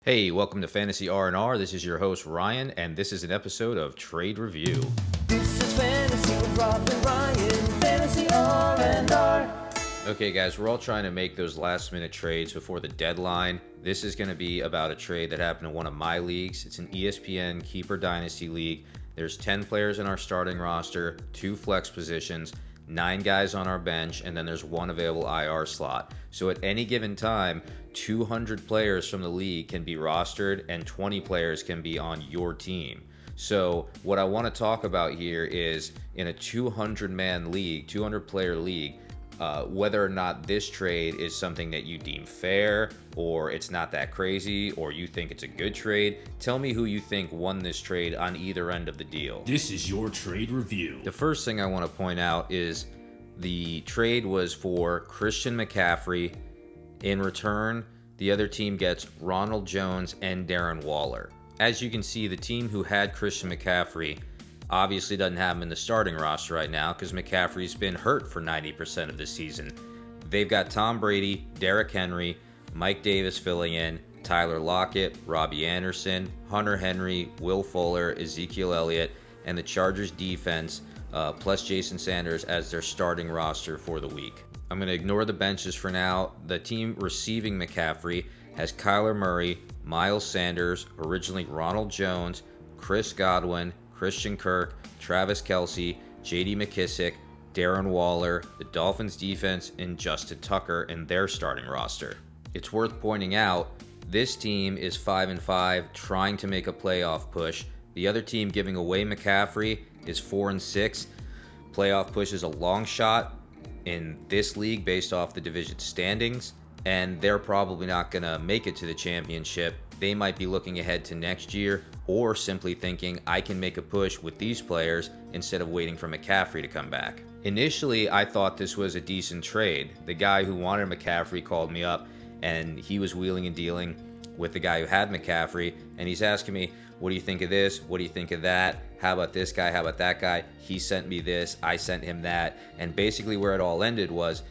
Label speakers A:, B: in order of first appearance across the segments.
A: Hey, welcome to Fantasy R&R. This is your host Ryan, and this is an episode of Trade Review.
B: This is Fantasy with Rob and Ryan, Fantasy R&R.
A: Okay, guys, we're all trying to make those last-minute trades before the deadline. This is going to be about a trade that happened in one of my leagues. It's an ESPN Keeper Dynasty League. There's 10 players in our starting roster, 2 flex positions, 9 guys on our bench, and then there's 1 available IR slot. So at any given time, 200 players from the league can be rostered and 20 players can be on your team. So what I want to talk about here is in a 200-man league, 200-player league, whether or not this trade is something that you deem fair, or it's not that crazy, or you think it's a good trade. Tell me who you think won this trade on either end of the deal.
C: This is your trade review.
A: The first thing I want to point out is the trade was for Christian McCaffrey. In return, the other team gets Ronald Jones and Darren Waller. As you can see, the team who had Christian McCaffrey obviously doesn't have him in the starting roster right now because McCaffrey's been hurt for 90% of the season. They've got Tom Brady, Derrick Henry, Mike Davis filling in, Tyler Lockett, Robbie Anderson, Hunter Henry, Will Fuller, Ezekiel Elliott, and the Chargers defense, plus Jason Sanders as their starting roster for the week. I'm going to ignore the benches for now. The team receiving McCaffrey has Kyler Murray, Miles Sanders, originally Ronald Jones, Chris Godwin, Christian Kirk, Travis Kelce, J.D. McKissick, Darren Waller, the Dolphins defense, and Justin Tucker in their starting roster. It's worth pointing out, this team is 5-5, trying to make a playoff push. The other team giving away McCaffrey is 4-6. Playoff push is a long shot in this league based off the division standings, and they're probably not going to make it to the championship. They might be looking ahead to next year or simply thinking, I can make a push with these players instead of waiting for McCaffrey to come back. Initially, I thought this was a decent trade. The guy who wanted McCaffrey called me up, and he was wheeling and dealing with the guy who had McCaffrey, and he's asking me, what do you think of this? What do you think of that? How about this guy? How about that guy? He sent me this. I sent him that. And basically where it all ended was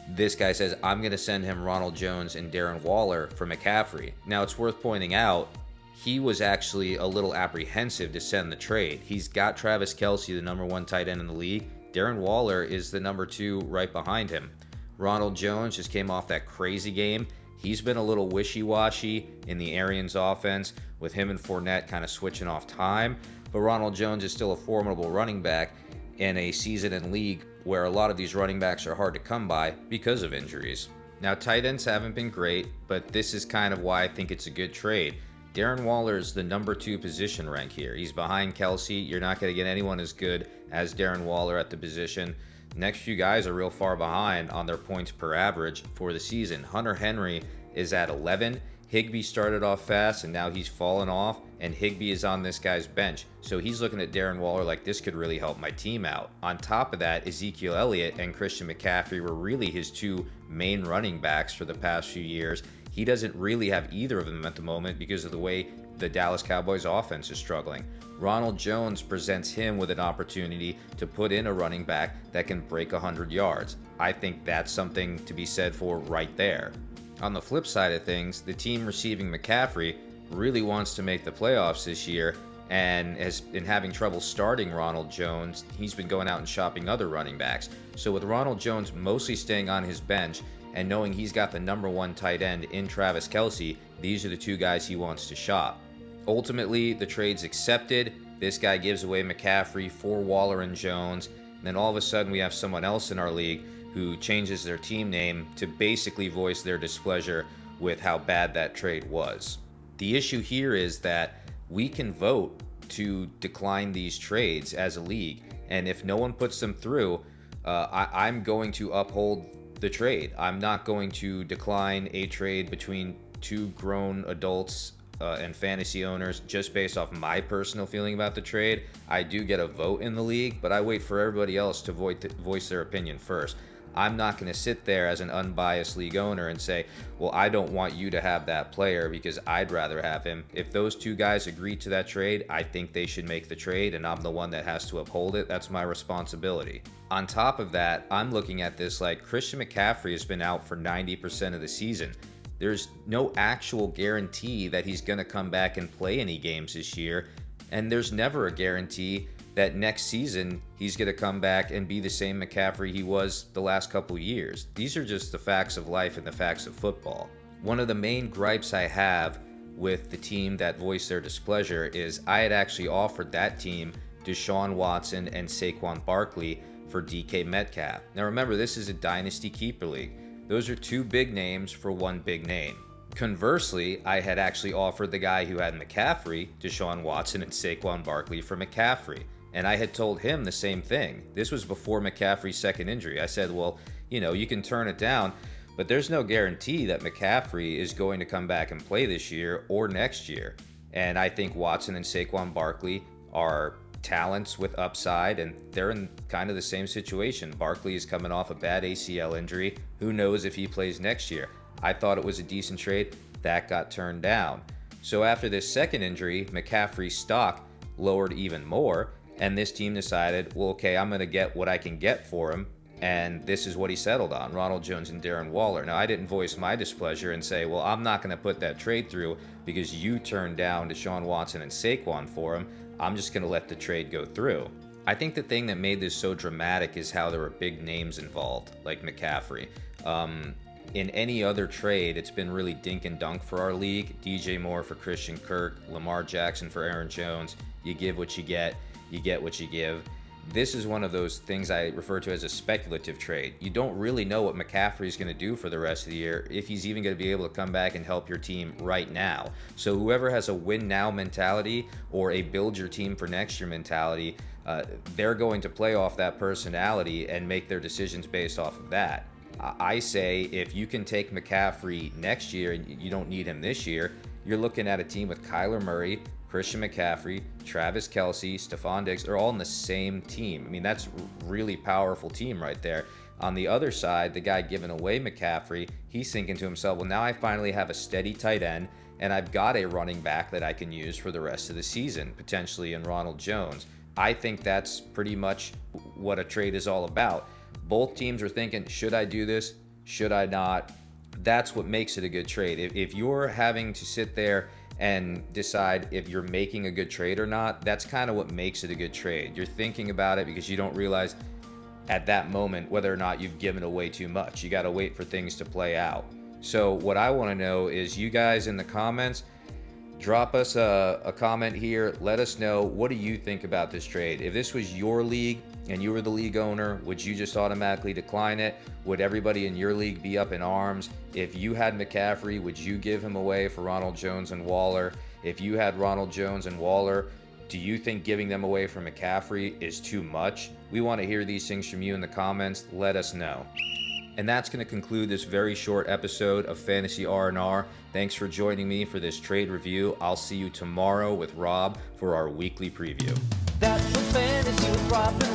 A: this guy says, I'm going to send him Ronald Jones and Darren Waller for McCaffrey. Now, it's worth pointing out, he was actually a little apprehensive to send the trade. He's got Travis Kelce, the number 1 tight end in the league. Darren Waller is the number 2 right behind him. Ronald Jones just came off that crazy game. He's been a little wishy-washy in the Arians offense with him and Fournette kind of switching off time. But Ronald Jones is still a formidable running back in a season and league where a lot of these running backs are hard to come by because of injuries. Now, tight ends haven't been great, but this is kind of why I think it's a good trade. Darren Waller is the number 2 position rank here. He's behind Kelce. You're not going to get anyone as good as Darren Waller at the position. Next few guys are real far behind on their points per average for the season. Hunter Henry is at 11. Higbee started off fast, and now he's fallen off, and Higbee is on this guy's bench. So he's looking at Darren Waller like, this could really help my team out. On top of that, Ezekiel Elliott and Christian McCaffrey were really his 2 main running backs for the past few years. He doesn't really have either of them at the moment because of the way the Dallas Cowboys offense is struggling. Ronald Jones presents him with an opportunity to put in a running back that can break 100 yards. I think that's something to be said for right there. On the flip side of things, the team receiving McCaffrey really wants to make the playoffs this year and has been having trouble starting Ronald Jones. He's been going out and shopping other running backs. So with Ronald Jones mostly staying on his bench and knowing he's got the number 1 tight end in Travis Kelce, these are the 2 guys he wants to shop. Ultimately, the trade's accepted. This guy gives away McCaffrey for Waller and Jones. And then all of a sudden we have someone else in our league who changes their team name to basically voice their displeasure with how bad that trade was. The issue here is that we can vote to decline these trades as a league. And if no one puts them through, I'm going to uphold the trade. I'm not going to decline a trade between 2 grown adults and fantasy owners just based off my personal feeling about the trade. I do get a vote in the league, but I wait for everybody else to voice their opinion first. I'm not going to sit there as an unbiased league owner and say, well, I don't want you to have that player because I'd rather have him. If those 2 guys agree to that trade, I think they should make the trade, and I'm the one that has to uphold it. That's my responsibility. On top of that, I'm looking at this like Christian McCaffrey has been out for 90% of the season. There's no actual guarantee that he's going to come back and play any games this year. And there's never a guarantee that next season he's going to come back and be the same McCaffrey he was the last couple years. These are just the facts of life and the facts of football. One of the main gripes I have with the team that voiced their displeasure is I had actually offered that team Deshaun Watson and Saquon Barkley for DK Metcalf. Now remember, this is a dynasty keeper league. Those are two big names for one big name. Conversely, I had actually offered the guy who had McCaffrey, Deshaun Watson and Saquon Barkley for McCaffrey. And I had told him the same thing. This was before McCaffrey's second injury. I said, well, you can turn it down, but there's no guarantee that McCaffrey is going to come back and play this year or next year. And I think Watson and Saquon Barkley are talents with upside, and they're in kind of the same situation. Barkley is coming off a bad ACL injury. Who knows if he plays next year? I thought it was a decent trade. That got turned down. So after this second injury, McCaffrey's stock lowered even more, and this team decided, well, okay, I'm going to get what I can get for him. And this is what he settled on, Ronald Jones and Darren Waller. Now, I didn't voice my displeasure and say, well, I'm not going to put that trade through because you turned down Deshaun Watson and Saquon for him. I'm just going to let the trade go through. I think the thing that made this so dramatic is how there were big names involved, like McCaffrey. In any other trade, it's been really dink and dunk for our league. DJ Moore for Christian Kirk, Lamar Jackson for Aaron Jones. You give what you get what you give. This is one of those things I refer to as a speculative trade. You don't really know what McCaffrey is going to do for the rest of the year, if he's even going to be able to come back and help your team right now. So whoever has a win now mentality or a build your team for next year mentality, they're going to play off that personality and make their decisions based off of that. I say if you can take McCaffrey next year and you don't need him this year, you're looking at a team with Kyler Murray, Christian McCaffrey, Travis Kelce, Stephon Diggs. They're all on the same team. I mean, that's a really powerful team right there. On the other side, the guy giving away McCaffrey, he's thinking to himself, well, now I finally have a steady tight end, and I've got a running back that I can use for the rest of the season, potentially in Ronald Jones. I think that's pretty much what a trade is all about. Both teams are thinking, should I do this? Should I not? That's what makes it a good trade. If you're having to sit there and decide if you're making a good trade or not, that's kind of what makes it a good trade. You're thinking about it because you don't realize at that moment whether or not you've given away too much. You got to wait for things to play out. So what I want to know is you guys in the comments, drop us a comment here. Let us know, what do you think about this trade? If this was your league and you were the league owner, would you just automatically decline it? Would everybody in your league be up in arms? If you had McCaffrey, would you give him away for Ronald Jones and Waller? If you had Ronald Jones and Waller, do you think giving them away for McCaffrey is too much? We want to hear these things from you in the comments. Let us know. And that's going to conclude this very short episode of Fantasy R&R. Thanks for joining me for this trade review. I'll see you tomorrow with Rob for our weekly preview.
B: That was fantasy with Rob and